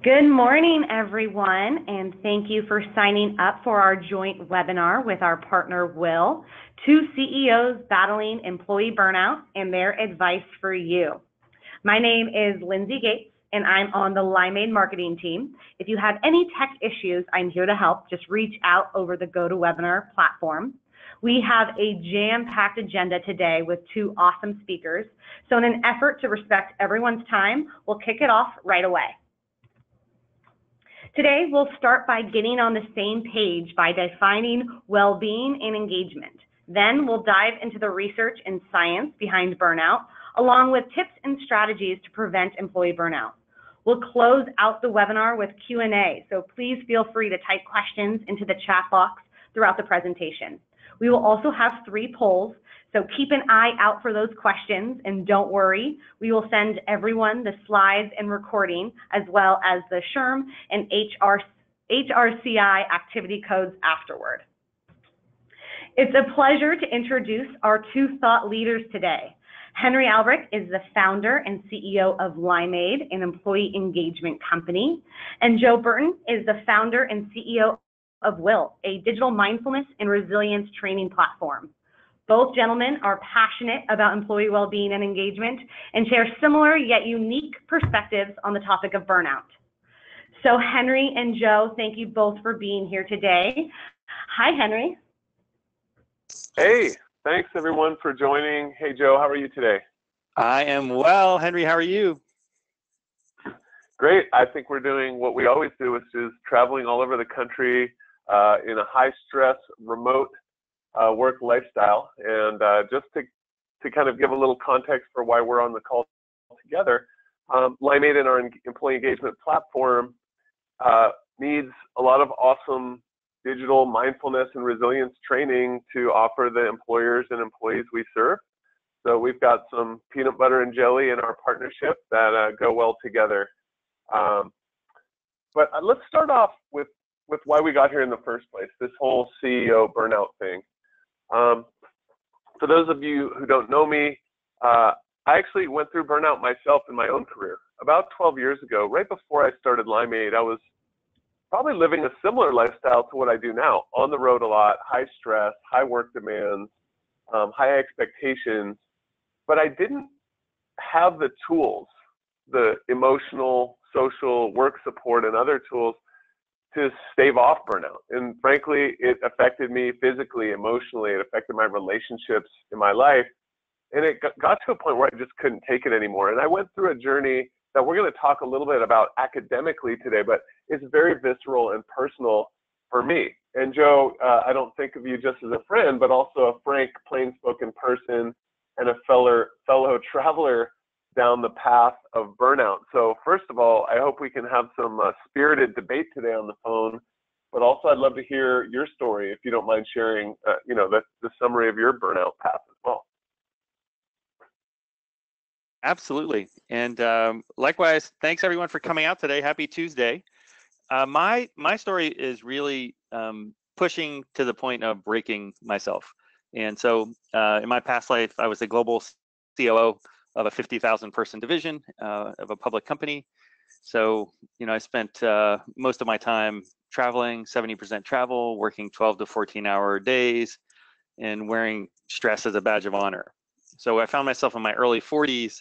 Good morning, everyone, and thank you for signing up for our joint webinar with our partner, Whil, two CEOs battling employee burnout and their advice for you. My name is Lindsay Gates, and I'm on the Limeade marketing team. If you have any tech issues, I'm here to help. Just reach out over the GoToWebinar platform. We have a jam-packed agenda today with two awesome speakers. So in an effort to respect everyone's time, we'll kick it off right away. Today, we'll start by getting on the same page by defining well-being and engagement. Then we'll dive into the research and science behind burnout, along with tips and strategies to prevent employee burnout. We'll close out the webinar with Q&A, so please feel free to type questions into the chat box throughout the presentation. We will also have 3 polls, so keep an eye out for those questions, and don't worry, we will send everyone the slides and recording, as well as the SHRM and HRCI activity codes afterward. It's a pleasure to introduce our 2 thought leaders today. Henry Albrecht is the founder and CEO of Limeade, an employee engagement company, and Joe Burton is the founder and CEO of Whil, a digital mindfulness and resilience training platform. Both gentlemen are passionate about employee well-being and engagement and share similar yet unique perspectives on the topic of burnout. So Henry and Joe, thank you both for being here today. Hi, Henry. Hey, thanks everyone for joining. Hey, Joe, how are you today? I am well. Henry, how are you? Great. I think we're doing what we always do, which is traveling all over the country in a high-stress, remote work lifestyle. And just to kind of give a little context for why we're on the call together, Limeade and our employee engagement platform needs a lot of awesome digital mindfulness and resilience training to offer the employers and employees we serve. So we've got some peanut butter and jelly in our partnership that go well together. But let's start off with why we got here in the first place, this whole CEO burnout thing. For those of you who don't know me, I actually went through burnout myself in my own career. About 12 years ago, right before I started Limeade, I was probably living a similar lifestyle to what I do now. On the road a lot, high stress, high work demands, high expectations, but I didn't have the tools, the emotional, social, work support, and other tools to stave off burnout. And frankly, it affected me physically, emotionally, it affected my relationships in my life. And it got to a point where I just couldn't take it anymore. And I went through a journey that we're going to talk a little bit about academically today, but it's very visceral and personal for me. And Joe, I don't think of you just as a friend, but also a frank, plain-spoken person and a fellow traveler down the path of burnout. So first of all, I hope we can have some spirited debate today on the phone, but also I'd love to hear your story, if you don't mind sharing, the summary of your burnout path as well. Absolutely. And likewise, thanks everyone for coming out today. Happy Tuesday. My story is really pushing to the point of breaking myself. And so in my past life, I was a global COO of a 50,000 person division of a public company. So, I spent most of my time traveling, 70% travel, working 12 to 14-hour days, and wearing stress as a badge of honor. So I found myself in my early 40s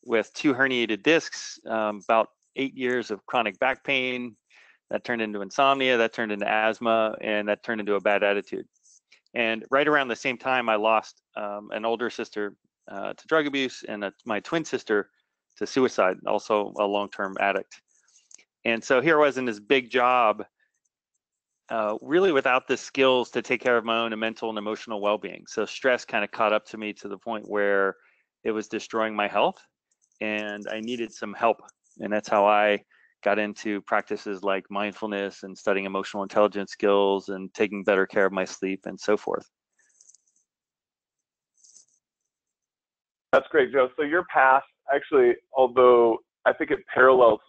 with 2 herniated discs, about 8 years of chronic back pain, that turned into insomnia, that turned into asthma, and that turned into a bad attitude. And right around the same time, I lost an older sister to drug abuse and my twin sister to suicide, also a long-term addict. And so here I was in this big job, really without the skills to take care of my own mental and emotional well-being. So stress kind of caught up to me to the point where it was destroying my health and I needed some help. And that's how I got into practices like mindfulness and studying emotional intelligence skills and taking better care of my sleep and so forth. That's great, Joe. So your path, actually, although I think it parallels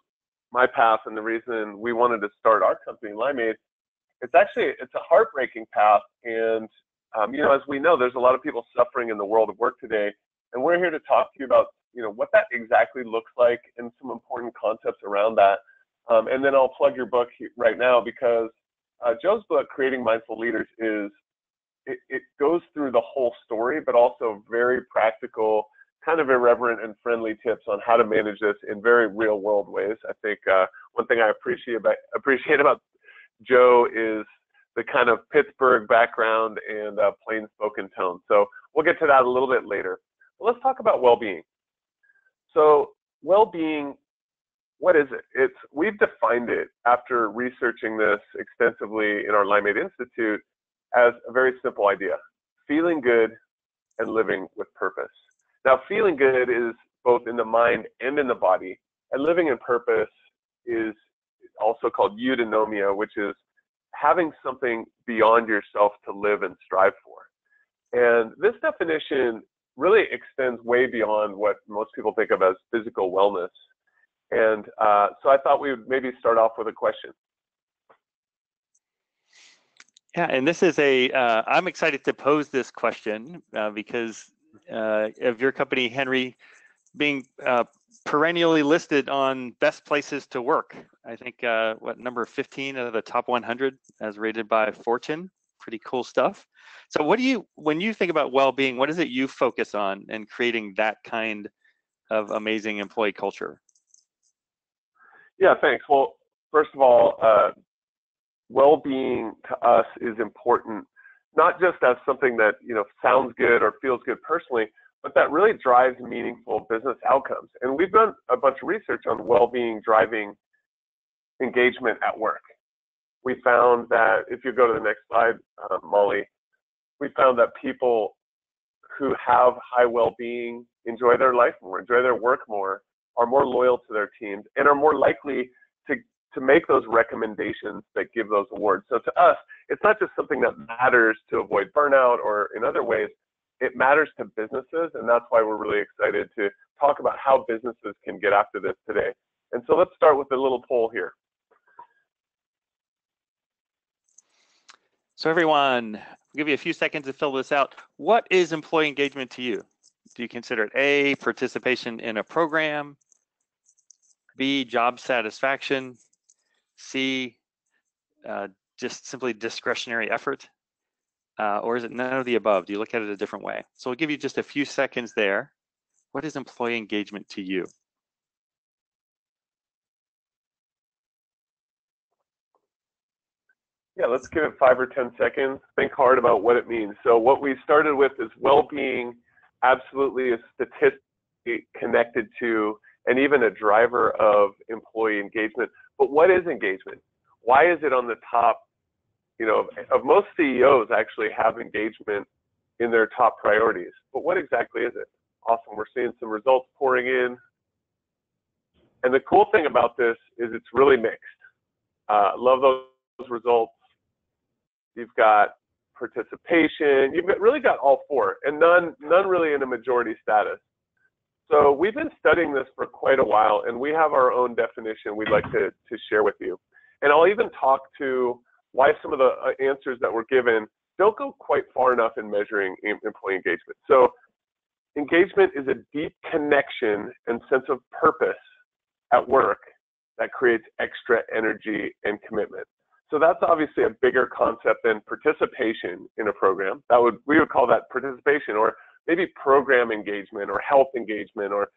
my path and the reason we wanted to start our company, Limeade, it's a heartbreaking path. And, as we know, there's a lot of people suffering in the world of work today. And we're here to talk to you about, what that exactly looks like and some important concepts around that. And then I'll plug your book right now, because Joe's book, Creating Mindful Leaders, it goes through the whole story, but also very practical, kind of irreverent and friendly tips on how to manage this in very real world ways. I think one thing I appreciate about Joe is the kind of Pittsburgh background and plain spoken tone. So we'll get to that a little bit later. But let's talk about well-being. So well-being, what is it? We've defined it after researching this extensively in our Limeade Institute as a very simple idea: feeling good and living with purpose. Now, feeling good is both in the mind and in the body, and living in purpose is also called eudaimonia, which is having something beyond yourself to live and strive for. And this definition really extends way beyond what most people think of as physical wellness. And so I thought we would maybe start off with a question. Yeah, and this is I'm excited to pose this question because of your company, Henry, being perennially listed on best places to work. I think, number 15 of the top 100 as rated by Fortune. Pretty cool stuff. So when you think about well-being, what is it you focus on in creating that kind of amazing employee culture? Yeah, thanks. Well, first of all, well-being to us is important, not just as something that sounds good or feels good personally, but that really drives meaningful business outcomes. And we've done a bunch of research on well-being driving engagement at work. We found that, if you go to the next slide, Molly, we found that people who have high well-being enjoy their life more, enjoy their work more, are more loyal to their teams, and are more likely to make those recommendations that give those awards. So to us, it's not just something that matters to avoid burnout or in other ways, it matters to businesses, and that's why we're really excited to talk about how businesses can get after this today. And so let's start with a little poll here. So everyone, I'll give you a few seconds to fill this out. What is employee engagement to you? Do you consider it A, participation in a program, B, job satisfaction, C, just simply discretionary effort, or is it none of the above? Do you look at it a different way? So we'll give you just a few seconds there. What is employee engagement to you? Yeah, let's give it 5 or 10 seconds. Think hard about what it means. So what we started with is well-being absolutely is statistically connected to and even a driver of employee engagement. But what is engagement? Why is it on the top, of most CEOs actually have engagement in their top priorities? But what exactly is it? Awesome, we're seeing some results pouring in. And the cool thing about this is it's really mixed. Love those results. You've got participation, you've really got all four, and none really in a majority status. So we've been studying this for quite a while, and we have our own definition we'd like to share with you. And I'll even talk to why some of the answers that were given don't go quite far enough in measuring employee engagement. So engagement is a deep connection and sense of purpose at work that creates extra energy and commitment. So that's obviously a bigger concept than participation in a program. We would call that participation, or maybe program engagement or health engagement or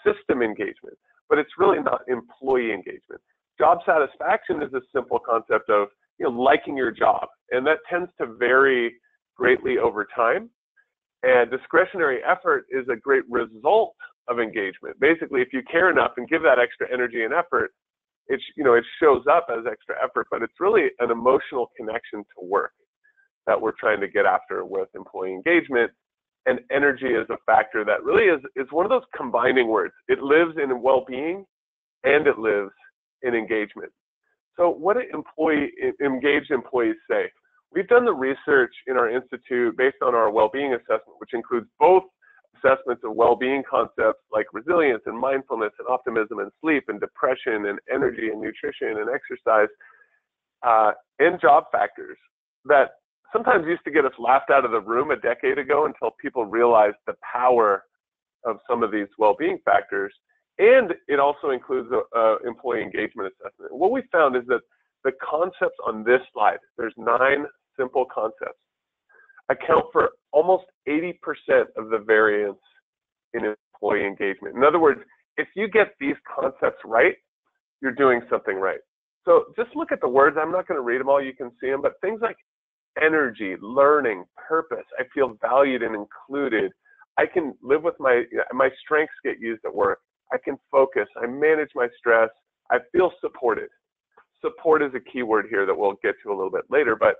system engagement, but it's really not employee engagement. Job satisfaction is a simple concept of liking your job, and that tends to vary greatly over time. And discretionary effort is a great result of engagement. Basically, if you care enough and give that extra energy and effort, it shows up as extra effort, but it's really an emotional connection to work that we're trying to get after with employee engagement. And energy is a factor that really is one of those combining words. It lives in well-being and it lives in engagement. So what do engaged employees say? We've done the research in our institute based on our well-being assessment, which includes both assessments of well-being concepts like resilience and mindfulness and optimism and sleep and depression and energy and nutrition and exercise, and job factors that sometimes used to get us laughed out of the room a decade ago until people realized the power of some of these well-being factors. And it also includes a employee engagement assessment. What we found is that the concepts on this slide, there's 9 simple concepts, account for almost 80% of the variance in employee engagement. In other words, if you get these concepts right, you're doing something right. So just look at the words. I'm not going to read them all. You can see them. But things like energy, learning, purpose, I feel valued and included. I can live with my strengths get used at work. I can focus. I manage my stress. I feel supported. Support is a key word here that we'll get to a little bit later. But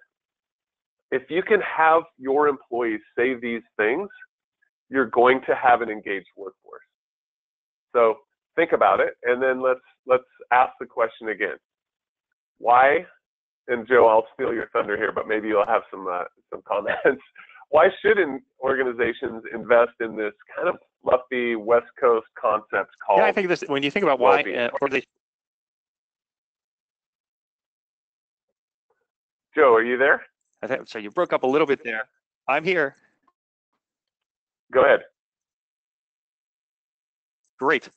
if you can have your employees say these things, you're going to have an engaged workforce. So think about it, and then let's ask the question again. Why? And Joe, I'll steal your thunder here, but maybe you'll have some comments. Why should organizations invest in this kind of fluffy West Coast concept called? Yeah, I think this. When you think about why, Joe, are you there? So you broke up a little bit there. I'm here. Go ahead. Great.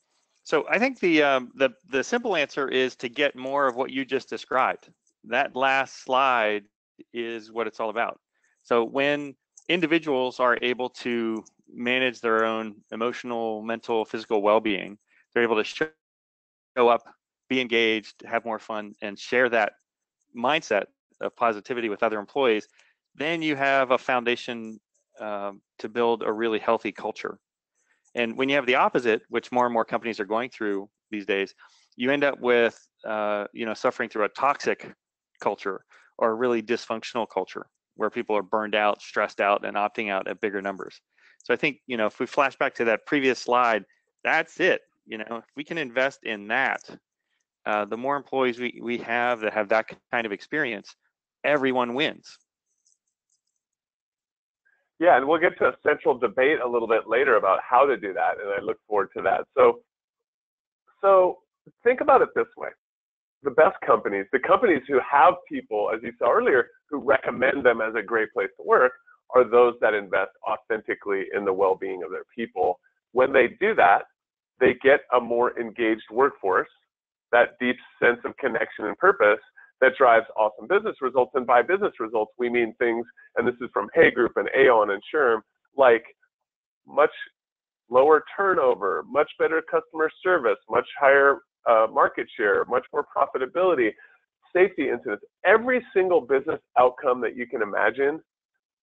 So I think the simple answer is to get more of what you just described. That last slide is what it's all about. So when individuals are able to manage their own emotional, mental, physical well-being, they're able to show up, be engaged, have more fun, and share that mindset of positivity with other employees, then you have a foundation to build a really healthy culture. And when you have the opposite, which more and more companies are going through these days, you end up with suffering through a toxic culture or a really dysfunctional culture where people are burned out, stressed out, and opting out at bigger numbers. So I think, if we flash back to that previous slide, that's it. If we can invest in that, the more employees we have that have that kind of experience, everyone wins. Yeah, and we'll get to a central debate a little bit later about how to do that, and I look forward to that. So think about it this way. The best companies, the companies who have people, as you saw earlier, who recommend them as a great place to work, are those that invest authentically in the well-being of their people. When they do that, they get a more engaged workforce, that deep sense of connection and purpose that drives awesome business results. And by business results, we mean things, and this is from Hay Group and Aon and SHRM, like much lower turnover, much better customer service, much higher market share, much more profitability, safety incidents. Every single business outcome that you can imagine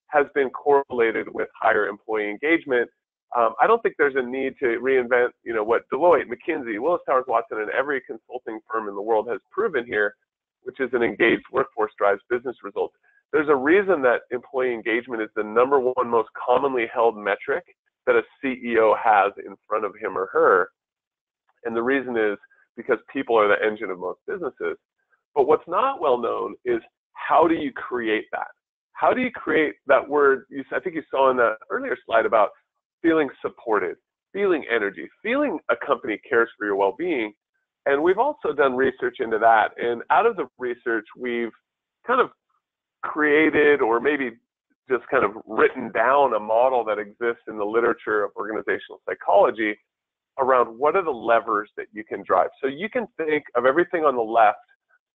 has been correlated with higher employee engagement. I don't think there's a need to reinvent, what Deloitte, McKinsey, Willis Towers Watson, and every consulting firm in the world has proven here, which is an engaged workforce drives business results. There's a reason that employee engagement is the #1 most commonly held metric that a CEO has in front of him or her. And the reason is because people are the engine of most businesses. But what's not well known is how do you create that? How do you create that word? I think you saw in the earlier slide about feeling supported, feeling energy, feeling a company cares for your well-being. And we've also done research into that. And out of the research, we've kind of created, or maybe just kind of written down, a model that exists in the literature of organizational psychology around what are the levers that you can drive. So you can think of everything on the left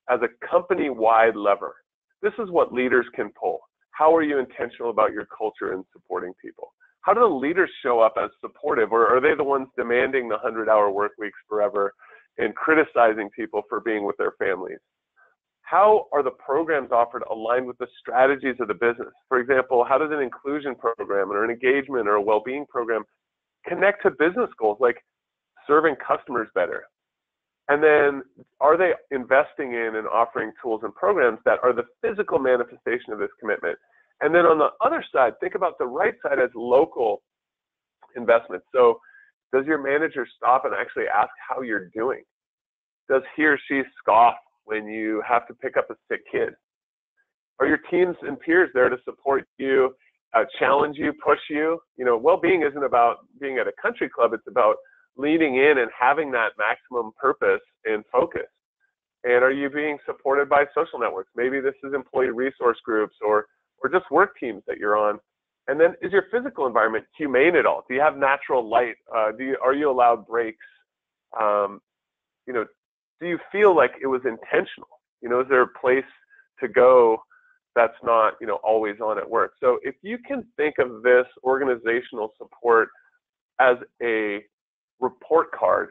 as a company-wide lever. This is what leaders can pull. How are you intentional about your culture and supporting people? How do the leaders show up as supportive, or are they the ones demanding the 100-hour work weeks forever and criticizing people for being with their families? How are the programs offered aligned with the strategies of the business? For example, how does an inclusion program or an engagement or a well-being program connect to business goals like serving customers better? And then are they investing in and offering tools and programs that are the physical manifestation of this commitment? And then on the other side, think about the right side as local investments. So does your manager stop and actually ask how you're doing? Does he or she scoff when you have to pick up a sick kid? Are your teams and peers there to support you, challenge you, push you? Well-being isn't about being at a country club. It's about leaning in and having that maximum purpose and focus. And are you being supported by social networks? Maybe this is employee resource groups or just work teams that you're on. And then is your physical environment humane at all? Do you have natural light? Are you allowed breaks You know, do you feel like it was intentional? You know, is there a place to go that's not, you know, always on at work? So if you can think of this organizational support as a report card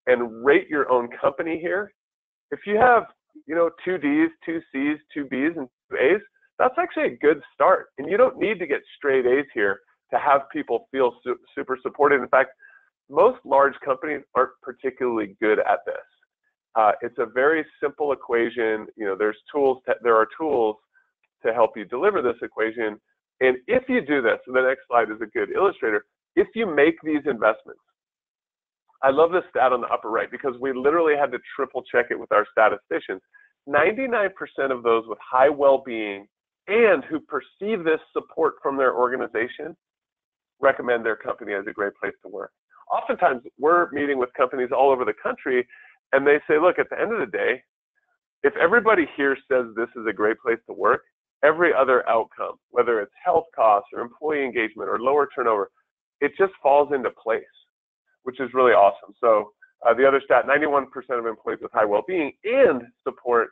and rate your own company here, if you have, you know, 2 Ds, 2 Cs, 2 Bs, and 2 As, that's actually a good start. And you don't need to get straight A's here to have people feel super supported. In fact, most large companies aren't particularly good at this. It's a very simple equation. You know, there are tools to help you deliver this equation. And if you do this, and the next slide is a good illustrator, if you make these investments, I love this stat on the upper right because we literally had to triple check it with our statisticians. 99% of those with high well-being and who perceive this support from their organization recommend their company as a great place to work. Oftentimes, we're meeting with companies all over the country, and they say, look, at the end of the day, if everybody here says this is a great place to work, every other outcome, whether it's health costs or employee engagement or lower turnover, it just falls into place, which is really awesome. So the other stat, 91% of employees with high well-being and support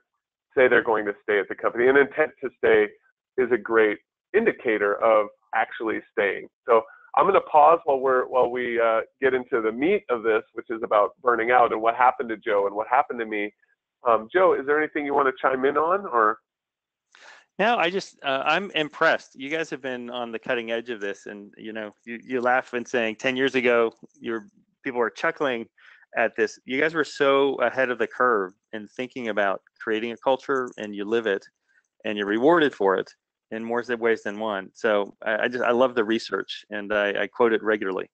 say they're going to stay at the company. And intent to stay is a great indicator of actually staying. So I'm going to pause while we get into the meat of this, which is about burning out and what happened to Joe and what happened to me. Joe, is there anything you want to chime in on, or? No, I'm impressed. You guys have been on the cutting edge of this, and you know, you laugh and saying 10 years ago, people were chuckling at this. You guys were so ahead of the curve in thinking about creating a culture, and you live it, and you're rewarded for it in more ways than one. So I love the research, and I quote it regularly.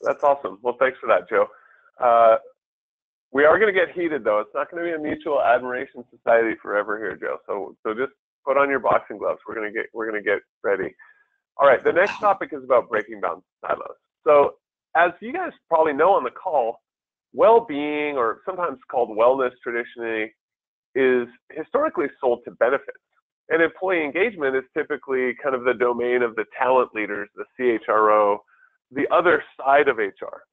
That's awesome. Well, thanks for that, Joe. We are going to get heated, though. It's not going to be a mutual admiration society forever here, Joe. So just put on your boxing gloves. We're going to get ready. All right. The next topic is about breaking down silos. So as you guys probably know on the call, well-being, or sometimes called wellness traditionally, is historically sold to benefits. And employee engagement is typically kind of the domain of the talent leaders, the CHRO, the other side of HR.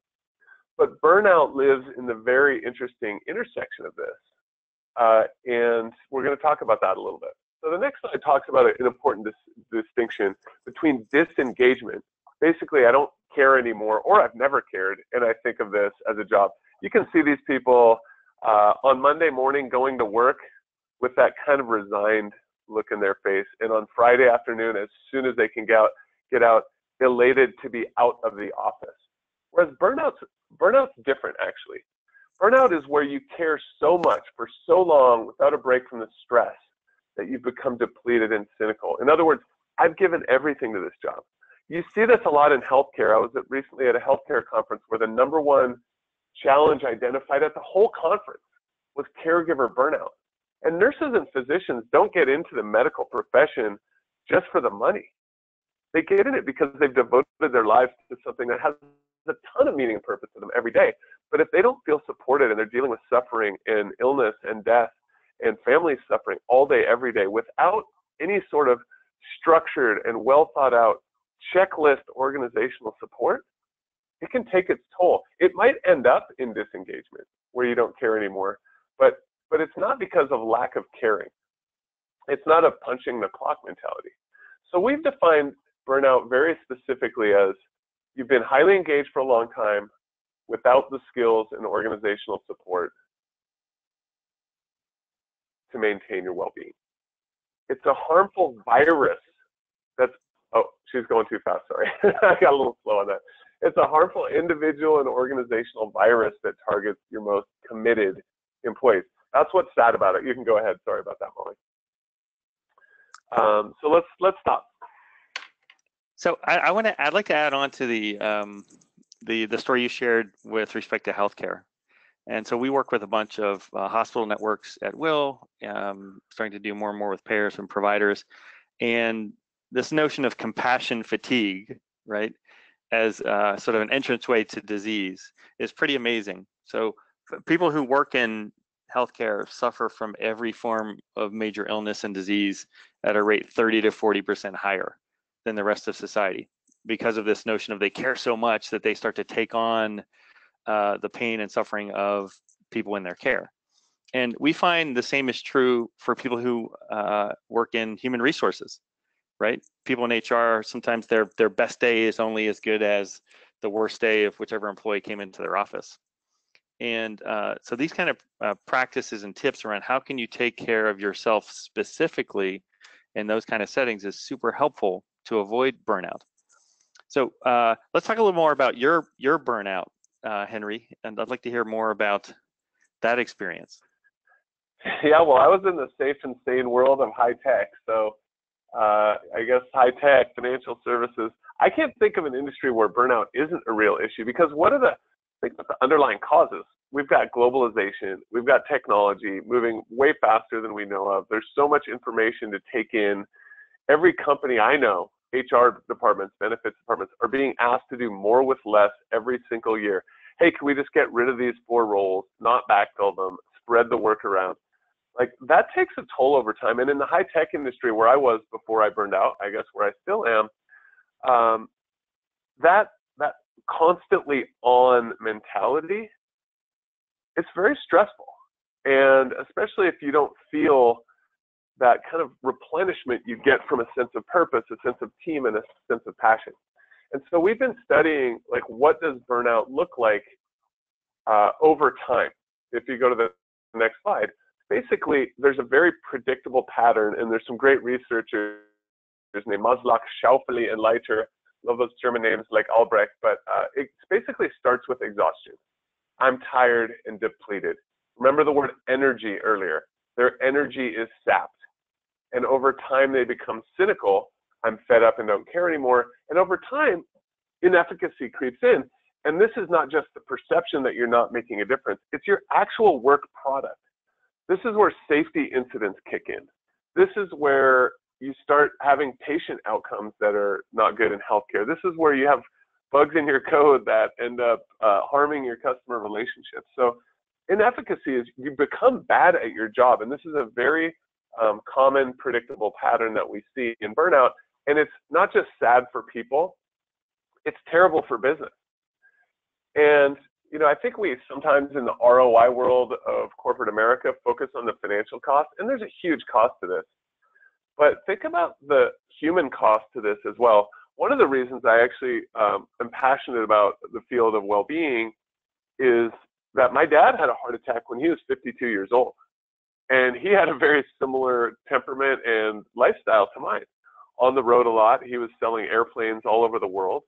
But burnout lives in the very interesting intersection of this. And we're going to talk about that a little bit. So the next slide talks about an important distinction between disengagement. Basically, I don't care anymore, or I've never cared, and I think of this as a job. You can see these people on Monday morning going to work with that kind of resigned look in their face, and on Friday afternoon, as soon as they can get out, elated to be out of the office. Whereas burnout's different, actually. Burnout is where you care so much for so long without a break from the stress that you've become depleted and cynical. In other words, I've given everything to this job. You see this a lot in healthcare. I was recently at a healthcare conference where the #1 challenge identified at the whole conference was caregiver burnout. And nurses and physicians don't get into the medical profession just for the money. They get in it because they've devoted their lives to something that has a ton of meaning and purpose to them every day. But if they don't feel supported and they're dealing with suffering and illness and death and family suffering all day, every day, without any sort of structured and well thought out checklist organizational support, it can take its toll. It might end up in disengagement where you don't care anymore, but it's not because of lack of caring. It's not a punching the clock mentality. So we've defined burnout very specifically as you've been highly engaged for a long time without the skills and organizational support to maintain your well-being. It's a harmful virus that's, oh, she's going too fast, sorry. I got a little slow on that. It's a harmful individual and organizational virus that targets your most committed employees. That's what's sad about it. You can go ahead. Sorry about that, Molly. So let's stop. So I'd like to add on to the story you shared with respect to healthcare. And so we work with a bunch of hospital networks at Whil, starting to do more and more with payers and providers. And this notion of compassion fatigue, right, as sort of an entranceway to disease is pretty amazing. So people who work in healthcare suffer from every form of major illness and disease at a rate 30 to 40% higher than the rest of society because of this notion of they care so much that they start to take on the pain and suffering of people in their care. And we find the same is true for people who work in human resources, right? People in HR, sometimes their best day is only as good as the worst day of whichever employee came into their office. And so these kind of practices and tips around how can you take care of yourself specifically in those kind of settings is super helpful to avoid burnout. So let's talk a little more about your burnout, Henry, and I'd like to hear more about that experience. Yeah, well, I was in the safe and sane world of high tech. So I guess high tech, financial services. I can't think of an industry where burnout isn't a real issue, because what are the underlying causes? We've got globalization, we've got technology moving way faster than we know of. There's so much information to take in. Every company I know, HR departments, benefits departments, are being asked to do more with less every single year. Hey, can we just get rid of these 4 roles, not backfill them, spread the work around? Like, that takes a toll over time. And in the high tech industry where I was before I burned out, I guess where I still am, that constantly on mentality, it's very stressful. And especially if you don't feel that kind of replenishment you get from a sense of purpose, a sense of team, and a sense of passion. And so we've been studying, like, what does burnout look like over time? If you go to the next slide, basically there's a very predictable pattern, and there's some great researchers named Maslach, Schaufeli, and Leiter. Love those German names like Albrecht, but it basically starts with exhaustion. I'm tired and depleted. Remember the word energy earlier. Their energy is sapped. And over time, they become cynical. I'm fed up and don't care anymore. And over time, inefficacy creeps in. And this is not just the perception that you're not making a difference. It's your actual work product. This is where safety incidents kick in. This is where you start having patient outcomes that are not good in healthcare. This is where you have bugs in your code that end up harming your customer relationships. So inefficacy is you become bad at your job. And this is a very common, predictable pattern that we see in burnout. And it's not just sad for people, it's terrible for business. And, you know, I think we sometimes in the ROI world of corporate America focus on the financial cost, and there's a huge cost to this. But think about the human cost to this as well. One of the reasons I actually am passionate about the field of well-being is that my dad had a heart attack when he was 52 years old. And he had a very similar temperament and lifestyle to mine. On the road a lot, he was selling airplanes all over the world,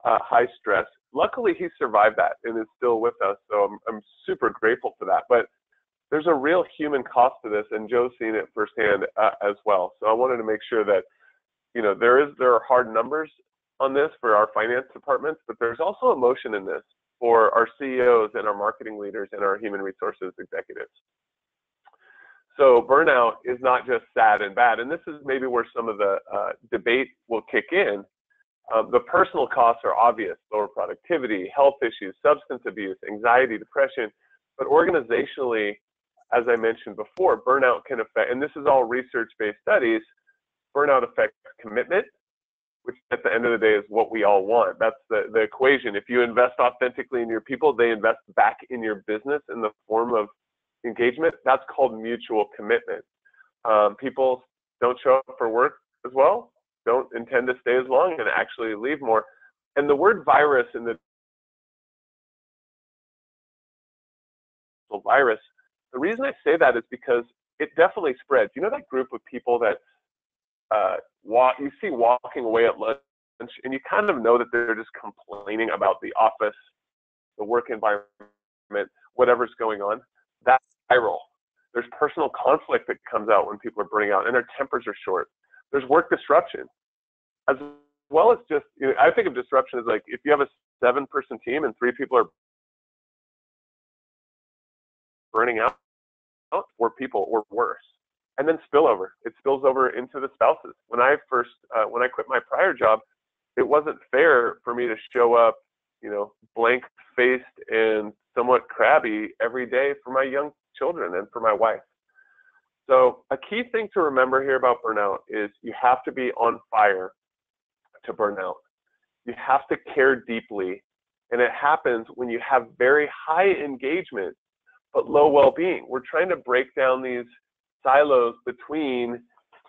high stress. Luckily, he survived that and is still with us, so I'm super grateful for that. But there's a real human cost to this, and Joe's seen it firsthand as well. So I wanted to make sure that, you know, there are hard numbers on this for our finance departments, but there's also emotion in this for our CEOs and our marketing leaders and our human resources executives. So burnout is not just sad and bad, and this is maybe where some of the debate will kick in. The personal costs are obvious: lower productivity, health issues, substance abuse, anxiety, depression. But organizationally, as I mentioned before, burnout can affect, and this is all research-based studies, burnout affects commitment, which at the end of the day is what we all want. That's the equation. If you invest authentically in your people, they invest back in your business in the form of engagement. That's called mutual commitment. People don't show up for work as well, don't intend to stay as long, and actually leave more. And the word virus in the virus, the reason I say that is because it definitely spreads. You know that group of people that you see walking away at lunch, and you kind of know that they're just complaining about the office, the work environment, whatever's going on? That's viral. There's personal conflict that comes out when people are burning out, and their tempers are short. There's work disruption, as well as just, you know, I think of disruption as like if you have a 7-person team and 3 people are burning out, 4 people or worse. And then spillover. It spills over into the spouses. When I quit my prior job, it wasn't fair for me to show up, you know, blank-faced and somewhat crabby every day for my young children and for my wife. So a key thing to remember here about burnout is you have to be on fire to burn out. You have to care deeply And it happens when you have very high engagement, but low well-being. We're trying to break down these silos between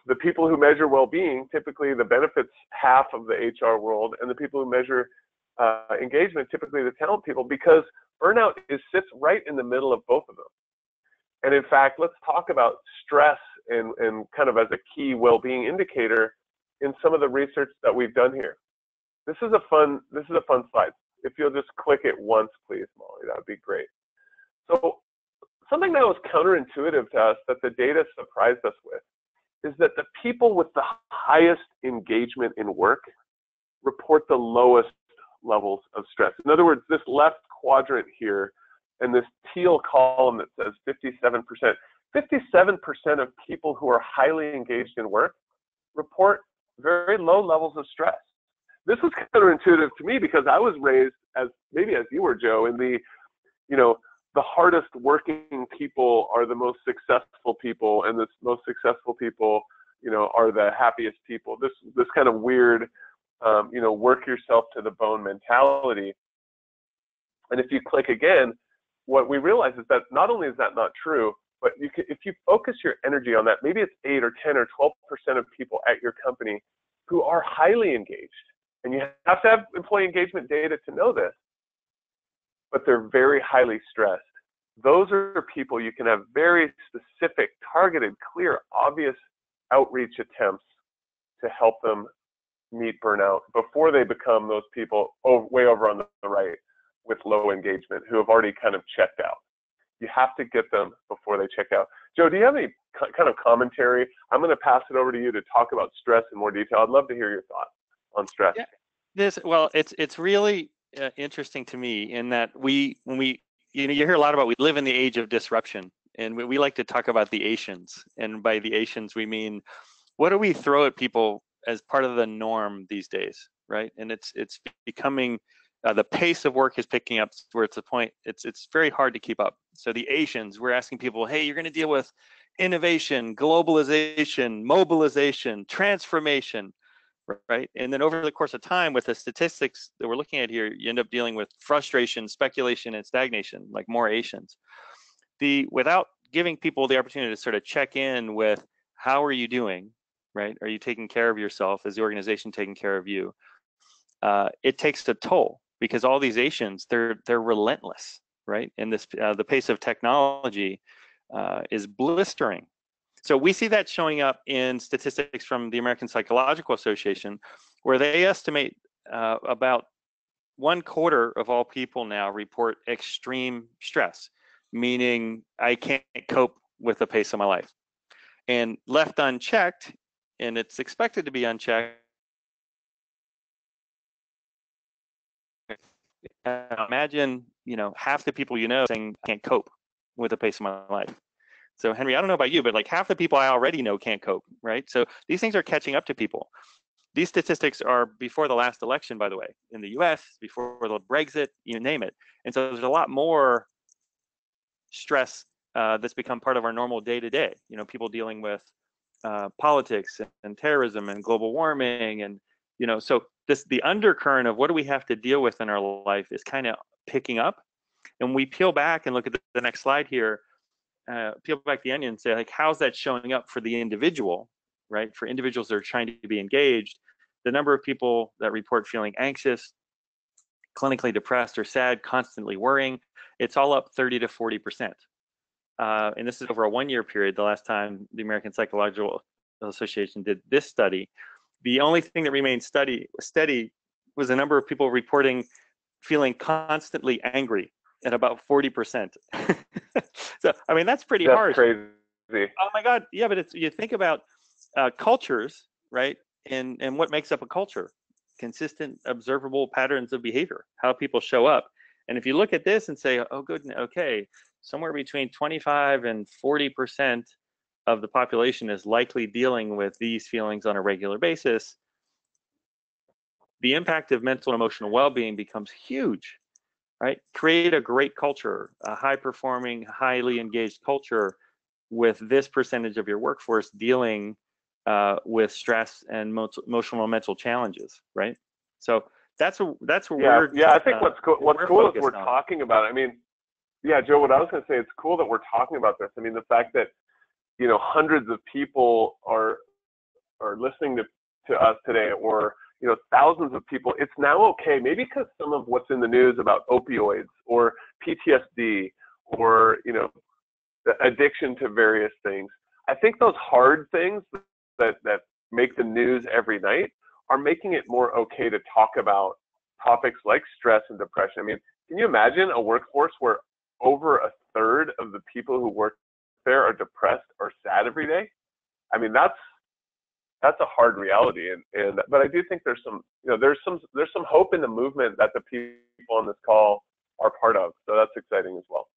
the people who measure well-being, typically the benefits half of the HR world, and the people who measure engagement, typically the talent people, because burnout sits right in the middle of both of them. And in fact, let's talk about stress and kind of as a key well-being indicator in some of the research that we've done here. This is a fun slide. If you'll just click it once, please, Molly, that would be great. So something that was counterintuitive to us that the data surprised us with is that the people with the highest engagement in work report the lowest levels of stress. In other words, this left quadrant here and this teal column that says 57%, 57% of people who are highly engaged in work report very low levels of stress. This was counterintuitive to me because I was raised as maybe as you were, Joe, in the, the hardest working people are the most successful people, and the most successful people, are the happiest people. This kind of weird, work yourself to the bone mentality. And if you click again, what we realize is that not only is that not true, but if you focus your energy on that, maybe it's 8 or 10 or 12% of people at your company who are highly engaged. And you have to have employee engagement data to know this, but they're very highly stressed. Those are people you can have very specific, targeted, clear, obvious outreach attempts to help them meet burnout before they become those people way over on the right with low engagement who have already kind of checked out. You have to get them before they check out. Joe, do you have any kind of commentary? I'm going to pass it over to you to talk about stress in more detail. I'd love to hear your thoughts on stress. Yeah, it's really interesting to me in that you hear a lot about we live in the age of disruption, and we like to talk about the Asians, and by the Asians we mean what do we throw at people as part of the norm these days, right? And it's becoming the pace of work is picking up where it's a point it's very hard to keep up. So the Asians, we're asking people, hey, you're going to deal with innovation, globalization, mobilization, transformation, right? And then over the course of time, with the statistics that we're looking at here, you end up dealing with frustration, speculation, and stagnation, like more Asians. Without giving people the opportunity to sort of check in with how are you doing, right? Are you taking care of yourself? Is the organization taking care of you? It takes a toll because all these Asians, they're relentless, right? And the pace of technology is blistering. So we see that showing up in statistics from the American Psychological Association, where they estimate about 1/4 of all people now report extreme stress, meaning I can't cope with the pace of my life. And left unchecked, and it's expected to be unchecked, imagine, half the people saying I can't cope with the pace of my life. So Henry, I don't know about you, but like half the people I already know can't cope, right? So these things are catching up to people. These statistics are before the last election, by the way, in the US, before the Brexit, you name it. And so there's a lot more stress that's become part of our normal day-to-day. People dealing with politics and terrorism and global warming. And, so the undercurrent of what do we have to deal with in our life is kind of picking up. And we peel back and look at the next slide here, peel back the onion and say, like, how's that showing up for the individual, right? For individuals that are trying to be engaged, the number of people that report feeling anxious, clinically depressed or sad, constantly worrying, it's all up 30 to 40%. And this is over a 1-year period, the last time the American Psychological Association did this study. The only thing that remained steady was the number of people reporting feeling constantly angry at about 40%. So, I mean, that's pretty harsh. That's crazy. Oh my God. Yeah, but you think about cultures, right? And what makes up a culture? Consistent, observable patterns of behavior, how people show up. And if you look at this and say, oh, good, okay, somewhere between 25 and 40% of the population is likely dealing with these feelings on a regular basis, the impact of mental and emotional well-being becomes huge, right? Create a great culture, a high-performing, highly engaged culture with this percentage of your workforce dealing with stress and emotional and mental challenges, right? So that's where Yeah, we're I think what's cool is we're on. talking about it. I mean, yeah, Joe, what I was going to say, it's cool that we're talking about this. I mean, the fact that, hundreds of people are listening to us today, or, thousands of people, it's now okay, maybe because some of what's in the news about opioids or PTSD or, the addiction to various things. I think those hard things that make the news every night are making it more okay to talk about topics like stress and depression. I mean, can you imagine a workforce where over a third of the people who work there are depressed or sad every day? I mean, that's a hard reality, but I do think there's some hope in the movement that the people on this call are part of. So that's exciting as well.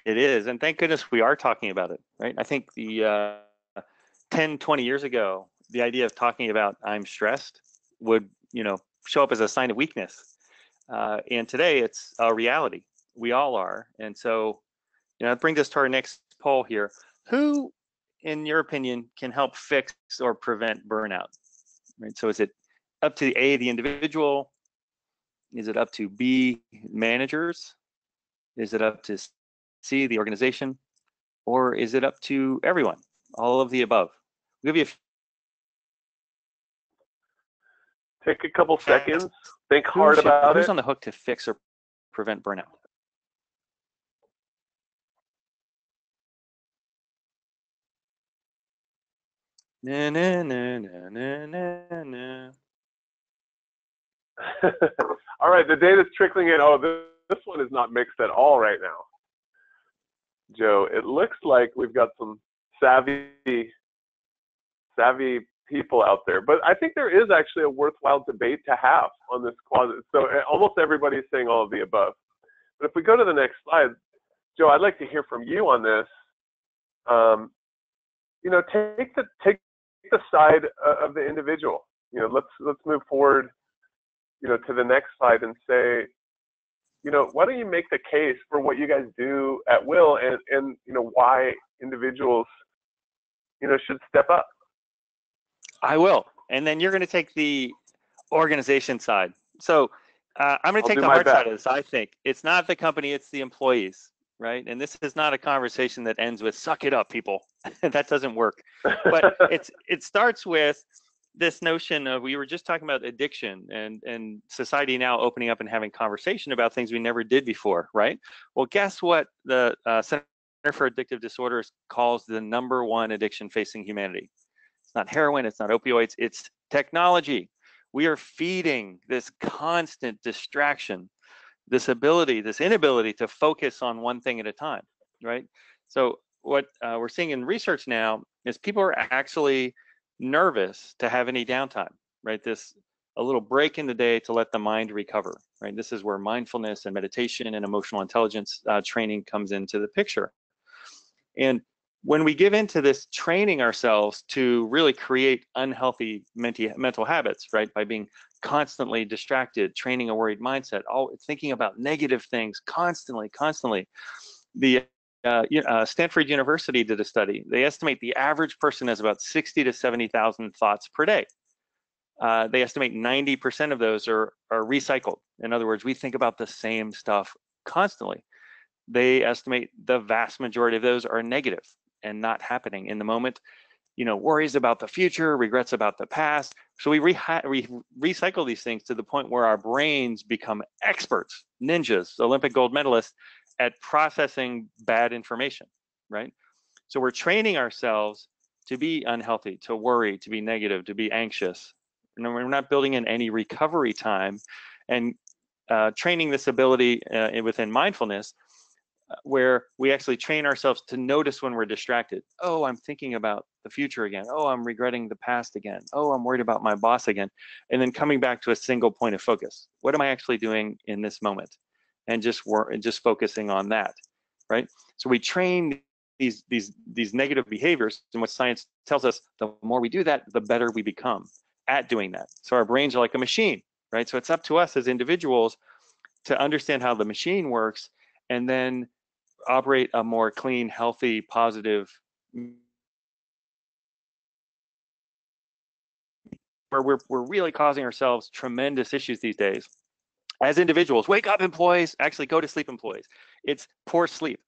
It is, and thank goodness we are talking about it, right? I think the 10, 20 years ago, the idea of talking about I'm stressed would, show up as a sign of weakness. And today it's a reality. We all are. And so, that brings us to our next poll here. Who, in your opinion, can help fix or prevent burnout? Right. So is it up to A, the individual? Is it up to B, managers? Is it up to C, the organization? Or is it up to everyone? All of the above. We'll give you take a couple seconds, think hard about it. Who's on the hook to fix or prevent burnout? Na, na, na, na, na, na, na. All right, the data's trickling in. Oh, this one is not mixed at all right now. Joe, it looks like we've got some savvy people out there, but I think there is actually a worthwhile debate to have on this closet. So almost everybody is saying all of the above. But if we go to the next slide, Joe, I'd like to hear from you on this. Take the side of the individual. Let's move forward, to the next slide and say, why don't you make the case for what you guys do at Whil, and why individuals, should step up. I will, and then you're going to take the organization side. So I'm going to take the hard side of this. I think it's not the company, it's the employees, right? And this is not a conversation that ends with "suck it up, people." That doesn't work. But it starts with this notion of, we were just talking about addiction and society now opening up and having conversation about things we never did before, right? Well, guess what the Center for Addictive Disorders calls the #1 addiction facing humanity? It's not heroin, it's not opioids, it's technology. We are feeding this constant distraction, this inability to focus on one thing at a time, right? So what we're seeing in research now is people are actually nervous to have any downtime, right? A little break in the day to let the mind recover, right? This is where mindfulness and meditation and emotional intelligence training comes into the picture. And when we give into this training ourselves to really create unhealthy mental habits, right, by being constantly distracted, training a worried mindset, thinking about negative things constantly, the Stanford University did a study. They estimate the average person has about 60 to 70,000 thoughts per day. They estimate 90% of those are recycled. In other words, we think about the same stuff constantly. They estimate the vast majority of those are negative and not happening in the moment. Worries about the future, regrets about the past. So we recycle these things to the point where our brains become experts, ninjas, Olympic gold medalists at processing bad information, right? So we're training ourselves to be unhealthy, to worry, to be negative, to be anxious. And we're not building in any recovery time, and training this ability within mindfulness, where we actually train ourselves to notice when we're distracted. Oh, I'm thinking about the future again. Oh, I'm regretting the past again. Oh, I'm worried about my boss again. And then coming back to a single point of focus. What am I actually doing in this moment? And just focusing on that, right? So we train these negative behaviors, and what science tells us, the more we do that, the better we become at doing that. So our brains are like a machine, right? So it's up to us as individuals to understand how the machine works, and then operate a more clean, healthy, positive where we're really causing ourselves tremendous issues these days. As individuals, wake up employees, actually go to sleep employees. It's poor sleep.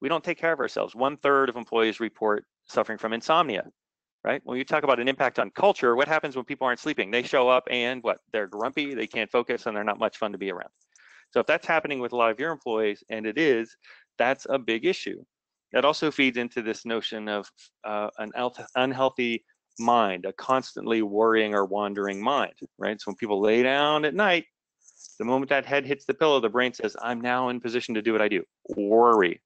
We don't take care of ourselves. 1/3 of employees report suffering from insomnia, right? When you talk about an impact on culture, what happens when people aren't sleeping? They show up and what? They're grumpy, they can't focus, and they're not much fun to be around. So if that's happening with a lot of your employees, and it is, that's a big issue. That also feeds into this notion of an unhealthy mind, a constantly worrying or wandering mind, right? So when people lay down at night, the moment that head hits the pillow, the brain says, I'm now in position to do what I do, worry.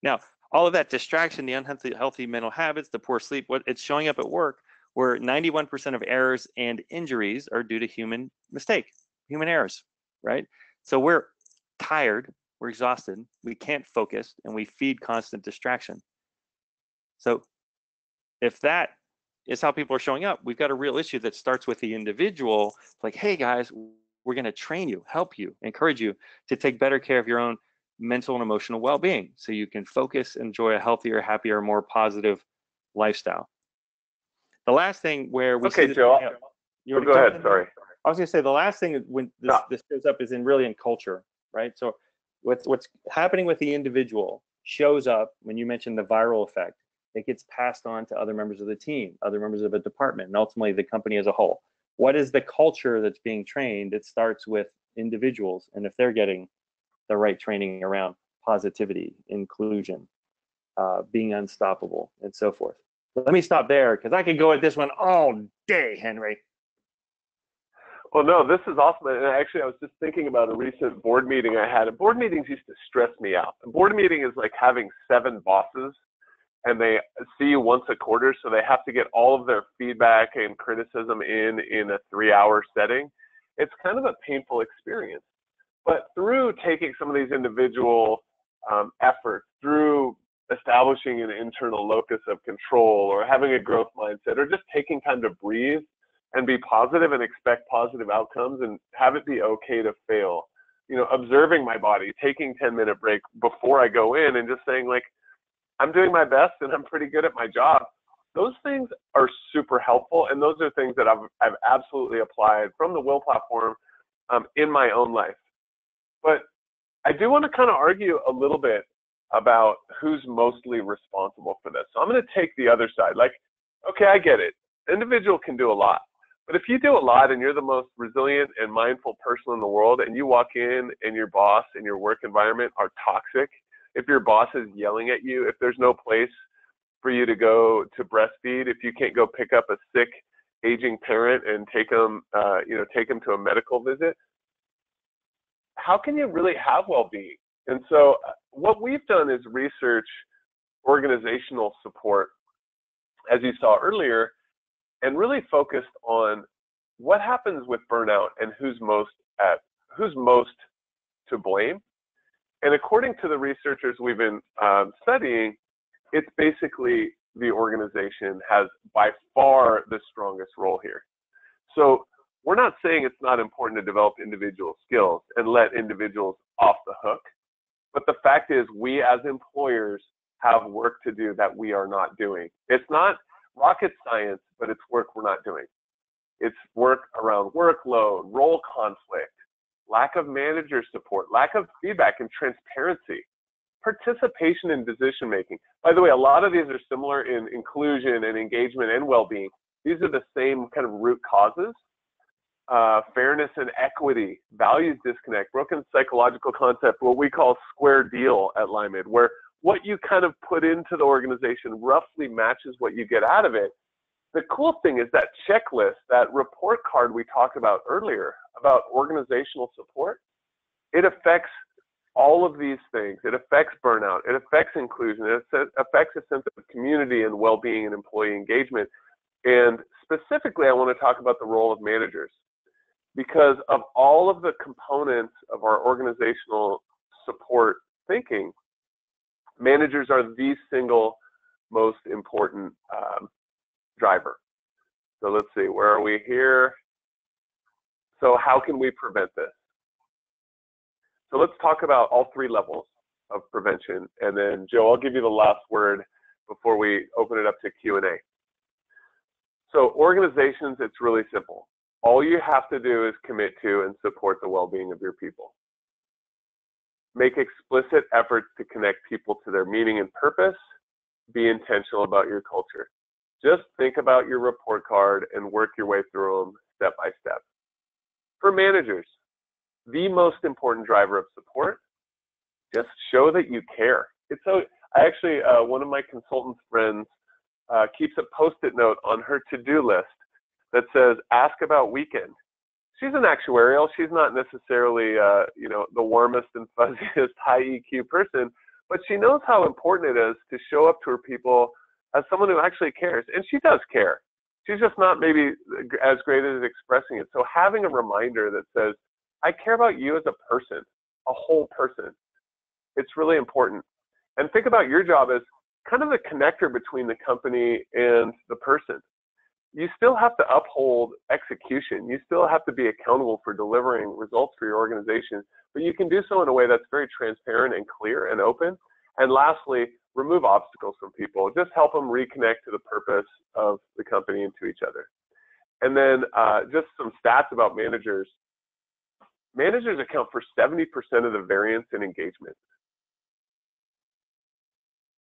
Now, all of that distraction, the unhealthy mental habits, the poor sleep, it's showing up at work, where 91% of errors and injuries are due to human mistake, human errors, right? So we're tired, we're exhausted, we can't focus, and we feed constant distraction. So if that is how people are showing up, we've got a real issue that starts with the individual. Like, hey guys, we're going to train you, help you, encourage you to take better care of your own mental and emotional well-being so you can focus, enjoy a healthier, happier, more positive lifestyle. The last thing where we see this, Joe, go ahead, sorry. I was going to say the last thing when this shows up is really in culture, right? So what's happening with the individual shows up when you mentioned the viral effect. It gets passed on to other members of the team, other members of a department, and ultimately the company as a whole. What is the culture that's being trained? It starts with individuals, and if they're getting the right training around positivity, inclusion, being unstoppable, and so forth. But let me stop there because I could go at this one all day, Henry. Well, no, this is awesome. And actually, I was just thinking about a recent board meeting I had. And board meetings used to stress me out. A board meeting is like having 7 bosses, and they see you once a quarter, so they have to get all of their feedback and criticism in a 3-hour setting. It's kind of a painful experience. But through taking some of these individual efforts, through establishing an internal locus of control, or having a growth mindset, or just taking time to breathe and be positive and expect positive outcomes and have it be okay to fail, observing my body, taking 10-minute break before I go in and just saying, like, I'm doing my best and I'm pretty good at my job. Those things are super helpful, and those are things that I've absolutely applied from the Whil platform in my own life. But I do want to kind of argue a little bit about who's mostly responsible for this. So I'm going to take the other side. Like, okay, I get it. The individual can do a lot. But if you do a lot and you're the most resilient and mindful person in the world, and you walk in and your boss and your work environment are toxic, if your boss is yelling at you, if there's no place for you to go to breastfeed, if you can't go pick up a sick, aging parent and take them to a medical visit, how can you really have well-being? And so what we've done is research organizational support, as you saw earlier, and really focused on what happens with burnout and who's most to blame. And according to the researchers we've been studying, it's basically the organization has by far the strongest role here. So we're not saying it's not important to develop individual skills and let individuals off the hook. But the fact is, we as employers have work to do that we are not doing. It's not rocket science, but it's work we're not doing. It's work around workload, role conflict, lack of manager support, lack of feedback and transparency, participation in decision making. By the way, a lot of these are similar in inclusion and engagement and well-being. These are the same kind of root causes. Fairness and equity, values disconnect, broken psychological concept, what we call square deal at Limeade, where what you kind of put into the organization roughly matches what you get out of it. The cool thing is that checklist, that report card we talked about earlier about organizational support, it affects all of these things. It affects burnout, it affects inclusion, it affects a sense of community and well-being and employee engagement. And specifically, I want to talk about the role of managers. Because of all of the components of our organizational support thinking, managers are the single most important driver. So let's see, where are we here? So how can we prevent this? So let's talk about all 3 levels of prevention. And then, Joe, I'll give you the last word before we open it up to Q&A. So organizations, it's really simple. All you have to do is commit to and support the well-being of your people. Make explicit efforts to connect people to their meaning and purpose. Be intentional about your culture. Just think about your report card and work your way through them step by step. For managers, the most important driver of support, just show that you care. It's so, I actually, one of my consultants friends keeps a Post-it note on her to-do list that says, ask about weekend. She's an actuarial. She's not necessarily, the warmest and fuzziest high EQ person, but she knows how important it is to show up to her people as someone who actually cares. And she does care. She's just not maybe as great at expressing it. So having a reminder that says, I care about you as a person, a whole person. It's really important. And think about your job as kind of the connector between the company and the person. You still have to uphold execution. You still have to be accountable for delivering results for your organization, but you can do so in a way that's very transparent and clear and open. And lastly, remove obstacles from people. Just help them reconnect to the purpose of the company and to each other. And then just some stats about managers. Managers account for 70% of the variance in engagement.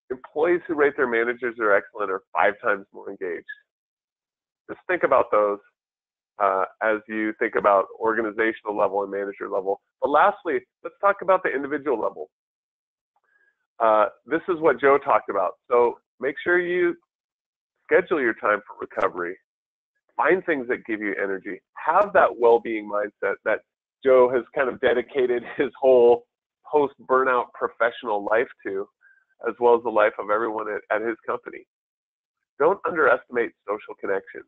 Employees who rate their managers are excellent are 5 times more engaged. Just think about those as you think about organizational level and manager level. But lastly, let's talk about the individual level. This is what Joe talked about. So make sure you schedule your time for recovery. Find things that give you energy. Have that well-being mindset that Joe has kind of dedicated his whole post-burnout professional life to, as well as the life of everyone at his company. Don't underestimate social connections.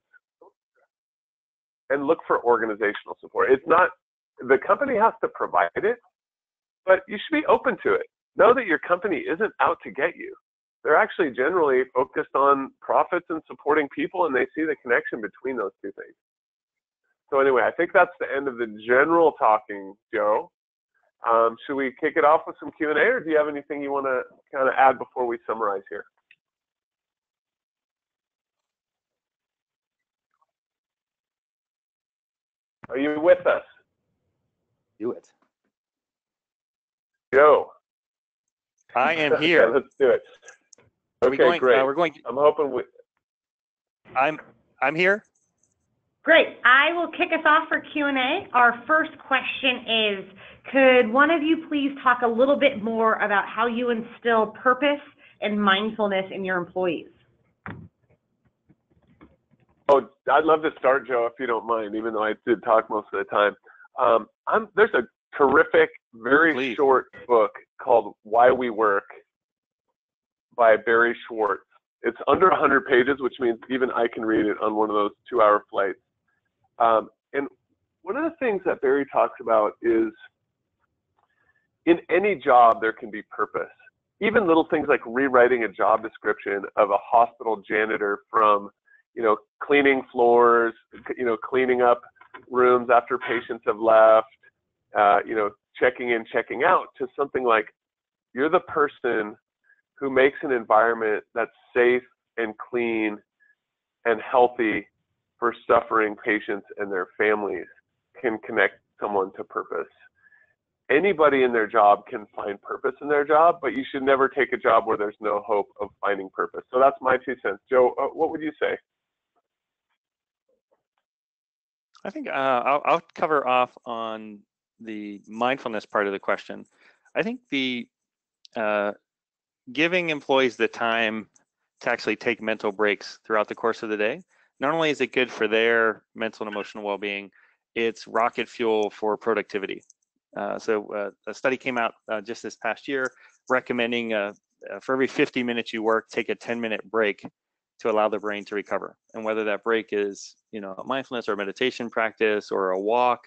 And look for organizational support. It's not, the company has to provide it, but you should be open to it. Know that your company isn't out to get you. They're actually generally focused on profits and supporting people, and they see the connection between those two things. So anyway, I think that's the end of the general talking, Joe. Should we kick it off with some Q&A, or do you have anything you want to kind of add before we summarize here? Are you with us? Do it. Joe. I am here. Okay, let's do it. Okay, great. We're going. I'm hoping we. I'm here. Great. I will kick us off for Q&A. Our first question is, could one of you please talk a little bit more about how you instill purpose and mindfulness in your employees? Oh, I'd love to start, Joe, if you don't mind, even though I did talk most of the time. There's a terrific, very short book called Why We Work by Barry Schwartz. It's under 100 pages, which means even I can read it on one of those 2-hour flights. And one of the things that Barry talks about is in any job, there can be purpose. Even little things like rewriting a job description of a hospital janitor from, cleaning floors, cleaning up rooms after patients have left, checking in, checking out, to something like, you're the person who makes an environment that's safe and clean and healthy for suffering patients and their families, can connect someone to purpose. Anybody in their job can find purpose in their job, but you should never take a job where there's no hope of finding purpose. So that's my 2 cents. Joe, what would you say? I think I'll cover off on the mindfulness part of the question. I think the giving employees the time to actually take mental breaks throughout the course of the day, not only is it good for their mental and emotional well-being, it's rocket fuel for productivity. So a study came out just this past year recommending for every 50 minutes you work, take a 10-minute break to allow the brain to recover. And whether that break is, a mindfulness or a meditation practice or a walk,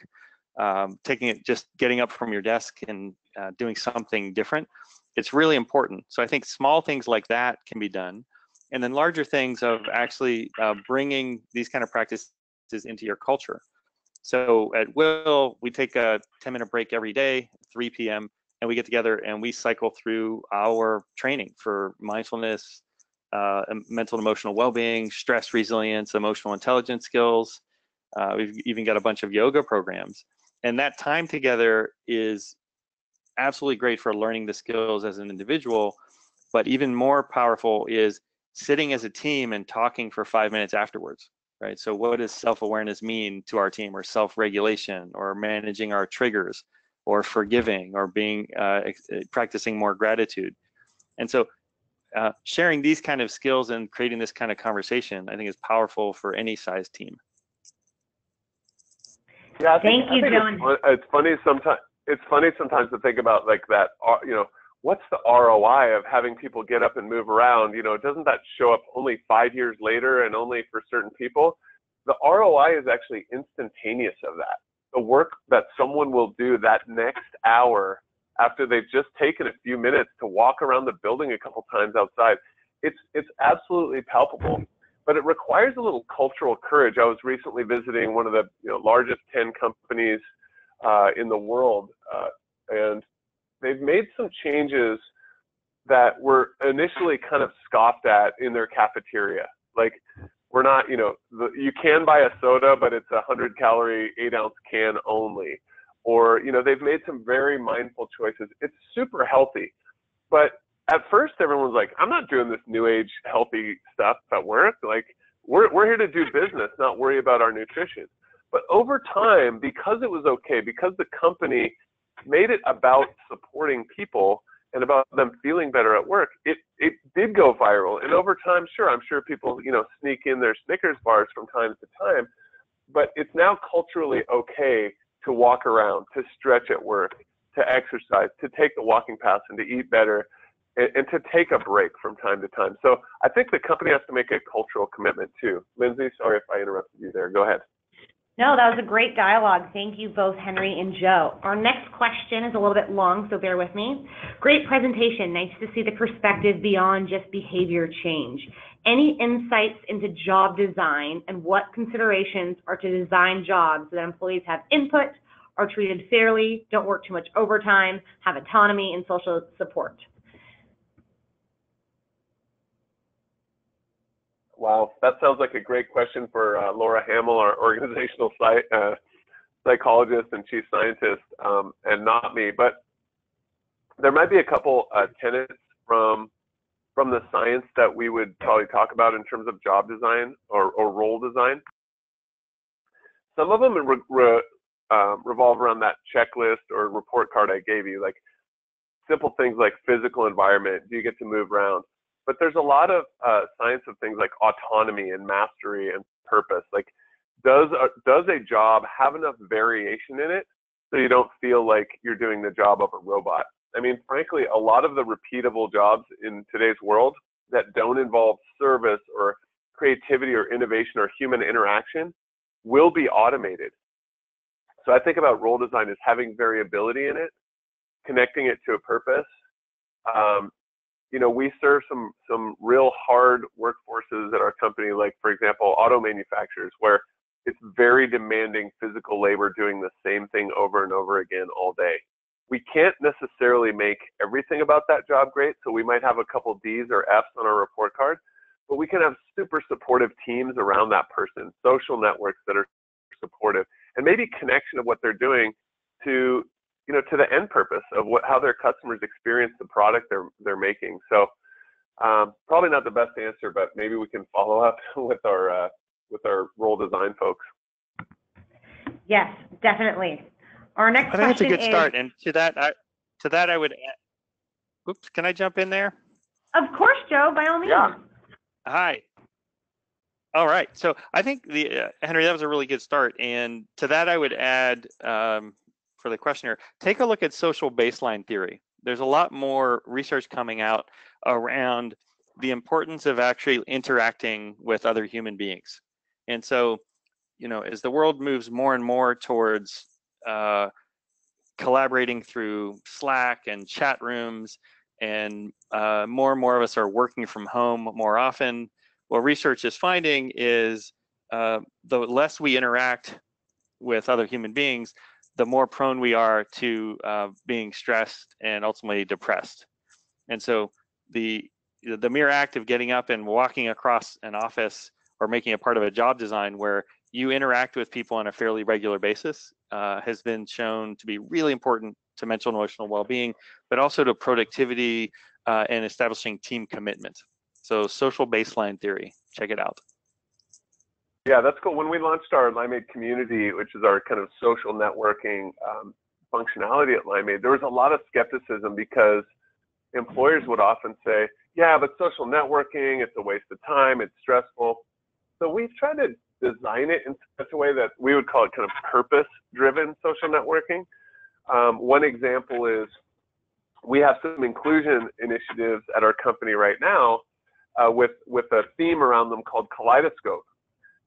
just getting up from your desk and doing something different, it's really important. So I think small things like that can be done. And then larger things of actually bringing these kind of practices into your culture. So at Whil, we take a 10-minute break every day, 3 p.m., and we get together and we cycle through our training for mindfulness, mental and emotional well-being, stress resilience, emotional intelligence skills. We've even got a bunch of yoga programs. And that time together is absolutely great for learning the skills as an individual, but even more powerful is sitting as a team and talking for 5 minutes afterwards, right? So what does self-awareness mean to our team, or self-regulation, or managing our triggers, or forgiving, or being practicing more gratitude? And so sharing these kind of skills and creating this kind of conversation, I think, is powerful for any size team. Yeah, Thank you, John. It's funny sometimes. It's funny sometimes to think about like that. What's the ROI of having people get up and move around? Doesn't that show up only 5 years later and only for certain people? The ROI is actually instantaneous of that. The work that someone will do that next hour after they've just taken a few minutes to walk around the building a couple times outside, it's absolutely palpable. But it requires a little cultural courage. I was recently visiting one of the largest 10 companies in the world, and they've made some changes that were initially kind of scoffed at in their cafeteria. Like, we're not, you can buy a soda, but it's a 100-calorie 8-ounce can only. Or, they've made some very mindful choices. It's super healthy. But at first, everyone's like, I'm not doing this new age healthy stuff at work. Like, we're here to do business, not worry about our nutrition. But over time, because it was okay, because the company made it about supporting people and about them feeling better at work, it did go viral. And over time, sure, I'm sure people, sneak in their Snickers bars from time to time, but it's now culturally okay to walk around, to stretch at work, to exercise, to take the walking paths and to eat better, and to take a break from time to time. So I think the company has to make a cultural commitment too. Lindsay, sorry if I interrupted you there. Go ahead. No, that was a great dialogue. Thank you both, Henry and Joe. Our next question is a little bit long, so bear with me. Great presentation. Nice to see the perspective beyond just behavior change. Any insights into job design and what considerations are to design jobs so that employees have input, are treated fairly, don't work too much overtime, have autonomy and social support? Wow, that sounds like a great question for Laura Hamill, our organizational psychologist and chief scientist, and not me. But there might be a couple tenets from the science that we would probably talk about in terms of job design or role design. Some of them revolve around that checklist or report card I gave you, like simple things like physical environment. Do you get to move around? But there's a lot of science of things like autonomy and mastery and purpose. Like, does a job have enough variation in it so you don't feel like you're doing the job of a robot? I mean, frankly, a lot of the repeatable jobs in today's world that don't involve service or creativity or innovation or human interaction will be automated. So I think about role design as having variability in it, connecting it to a purpose. We serve some real hard workforces at our company, like, for example, auto manufacturers, where it's very demanding physical labor doing the same thing over and over again all day. We can't necessarily make everything about that job great, so we might have a couple D's or F's on our report card, but we can have super supportive teams around that person, social networks that are supportive, and maybe connection of what they're doing to the end purpose of how their customers experience the product they're making. So probably not the best answer, but maybe we can follow up with our role design folks. Yes, definitely. Our next question is. I think it's a good start, and to that I would add, oops, can I jump in there? Of course, Joe, by all means. Yeah. Hi. All right. So I think Henry, that was a really good start, and to that I would add, for the questioner, take a look at social baseline theory. There's a lot more research coming out around the importance of actually interacting with other human beings. And so, as the world moves more and more towards collaborating through Slack and chat rooms, and more and more of us are working from home more often, what research is finding is the less we interact with other human beings, the more prone we are to being stressed and ultimately depressed. And so the the mere act of getting up and walking across an office or making a part of a job design where you interact with people on a fairly regular basis has been shown to be really important to mental and emotional well-being, but also to productivity and establishing team commitment. So social baseline theory, check it out. Yeah, that's cool. When we launched our Limeade community, which is our kind of social networking functionality at Limeade, there was a lot of skepticism because employers would often say, yeah, but social networking, it's a waste of time, it's stressful. So we've tried to design it in such a way that we would call it kind of purpose-driven social networking. One example is we have some inclusion initiatives at our company right now with a theme around them called Kaleidoscope.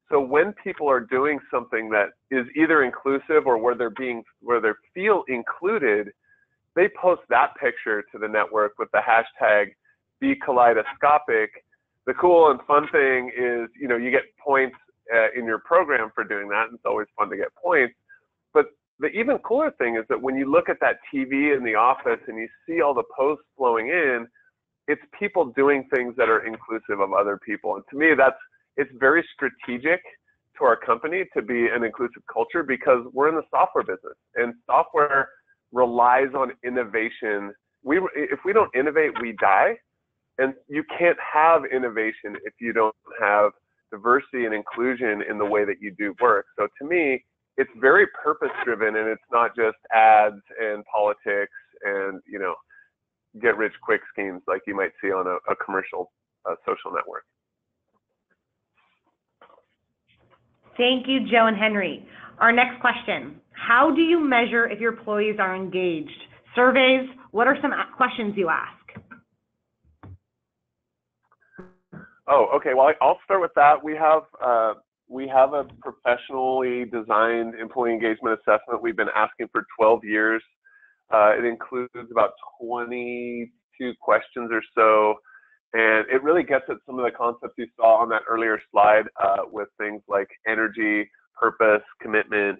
So when people are doing something that is either inclusive or where they feel included, they post that picture to the network with the hashtag #BeKaleidoscopic. The cool and fun thing is, you get points in your program for doing that, and it's always fun to get points. But the even cooler thing is that when you look at that TV in the office and you see all the posts flowing in, it's people doing things that are inclusive of other people. And to me, it's very strategic to our company to be an inclusive culture because we're in the software business, and software relies on innovation. If we don't innovate, we die. And you can't have innovation if you don't have diversity and inclusion in the way that you do work. So to me, it's very purpose-driven, and it's not just ads and politics and, get-rich-quick schemes like you might see on a commercial social network. Thank you, Joe and Henry. Our next question, how do you measure if your employees are engaged? Surveys, what are some questions you ask? Oh, okay. Well, I'll start with that. We have a professionally designed employee engagement assessment we've been asking for 12 years. It includes about 22 questions or so, and it really gets at some of the concepts you saw on that earlier slide with things like energy, purpose, commitment.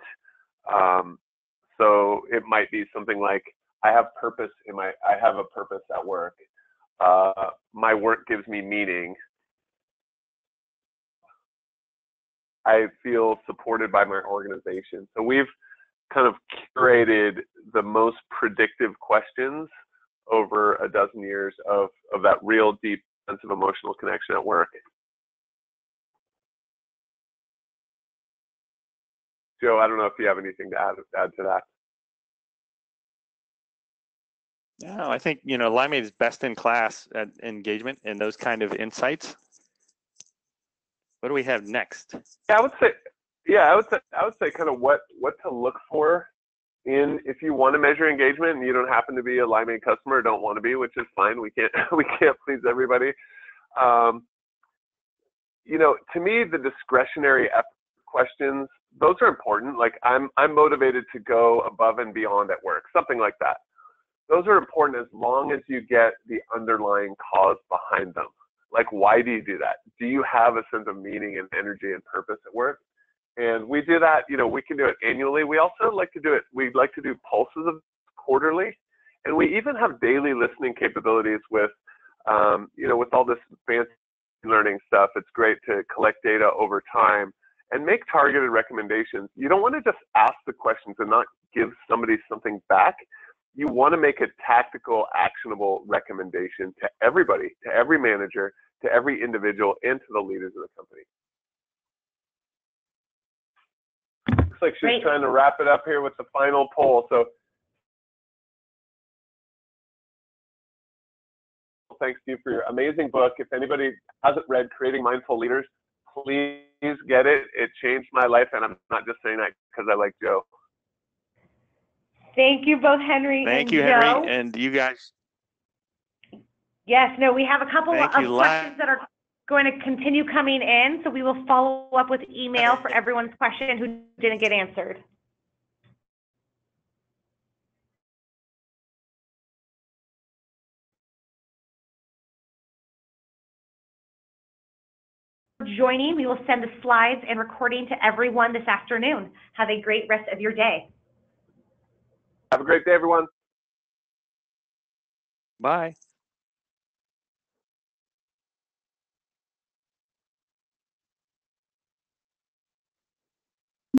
So it might be something like, I have a purpose at work. My work gives me meaning. I feel supported by my organization. So we've kind of curated the most predictive questions over a dozen years of that real deep sense of emotional connection at work. Joe, I don't know if you have anything to add to that. No, I think, Limeade is best in class at engagement and those kind of insights. What do we have next? Yeah, I would say kind of what to look for if you want to measure engagement and you don't happen to be a Limeade customer or don't want to be, which is fine. We can't please everybody. To me, the discretionary effort questions, those are important. Like I'm motivated to go above and beyond at work, something like that. Those are important as long as you get the underlying cause behind them. Like, why do you do that? Do you have a sense of meaning and energy and purpose at work? And we do that, we can do it annually. We also like to do pulses of quarterly. And we even have daily listening capabilities with all this fancy learning stuff. It's great to collect data over time and make targeted recommendations. You don't want to just ask the questions and not give somebody something back. You want to make a tactical, actionable recommendation to everybody, to every manager, to every individual, and to the leaders of the company. Looks like she's trying to wrap it up here with the final poll. So thanks to you for your amazing book. If anybody hasn't read Creating Mindful Leaders, please get it. It changed my life, and I'm not just saying that because I like Joe. Thank you both, Henry and Joe. Thank you, Henry, and you guys. Yes, no, we have a couple of questions that are going to continue coming in, so we will follow up with email for everyone's question who didn't get answered. Joining, we will send the slides and recording to everyone this afternoon. Have a great rest of your day. Have a great day, everyone. Bye.